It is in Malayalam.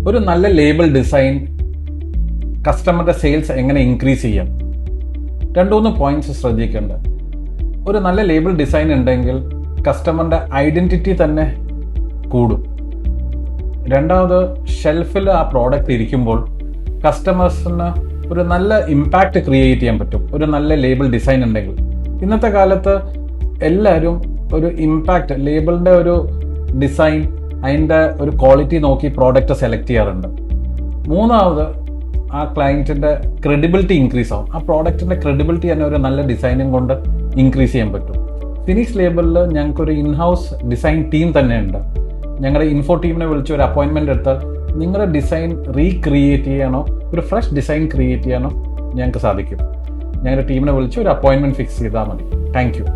ഒരു നല്ല ലേബിൾ ഡിസൈൻ കസ്റ്റമറുടെ സെയിൽസ് എങ്ങനെ ഇൻക്രീസ് ചെയ്യാം? 2-3 പോയിന്റ്സ് ശ്രദ്ധിക്കേണ്ടത്. ഒരു നല്ല ലേബിൾ ഡിസൈൻ ഉണ്ടെങ്കിൽ കസ്റ്റമറിന്റെ ഐഡന്റിറ്റി തന്നെ കൂടും. രണ്ടാമത്, ഷെൽഫിൽ ആ പ്രോഡക്റ്റ് ഇരിക്കുമ്പോൾ കസ്റ്റമേഴ്സിന് ഒരു നല്ല ഇമ്പാക്റ്റ് ക്രിയേറ്റ് ചെയ്യാൻ പറ്റും ഒരു നല്ല ലേബിൾ ഡിസൈൻ ഉണ്ടെങ്കിൽ. ഇന്നത്തെ കാലത്ത് എല്ലാവരും ഒരു ഇമ്പാക്റ്റ് ലേബിളിന്റെ ഒരു ഡിസൈൻ, അതിൻ്റെ ഒരു ക്വാളിറ്റി നോക്കി പ്രോഡക്റ്റ് സെലക്ട് ചെയ്യാറുണ്ട്. മൂന്നാമത്, ആ ക്ലയൻറ്റിൻ്റെ ക്രെഡിബിലിറ്റി ഇൻക്രീസ് ആവും. ആ പ്രോഡക്റ്റിൻ്റെ ക്രെഡിബിലിറ്റി തന്നെ ഒരു നല്ല ഡിസൈനും കൊണ്ട് ഇൻക്രീസ് ചെയ്യാൻ പറ്റും. ഫിനിക്സ് ലേബിളിൽ ഞങ്ങൾക്കൊരു ഇൻഹൗസ് ഡിസൈൻ ടീം തന്നെ ഉണ്ട്. ഞങ്ങളുടെ ഇൻഫോ ടീമിനെ വിളിച്ച് ഒരു അപ്പോയിൻമെൻ്റ് എടുത്താൽ നിങ്ങളുടെ ഡിസൈൻ റീക്രിയേറ്റ് ചെയ്യാനോ ഒരു ഫ്രഷ് ഡിസൈൻ ക്രിയേറ്റ് ചെയ്യാനോ ഞങ്ങൾക്ക് സാധിക്കും. ഞങ്ങളുടെ ടീമിനെ വിളിച്ച് ഒരു അപ്പോയിൻമെൻറ്റ് ഫിക്സ് ചെയ്താൽ മതി. Thank you.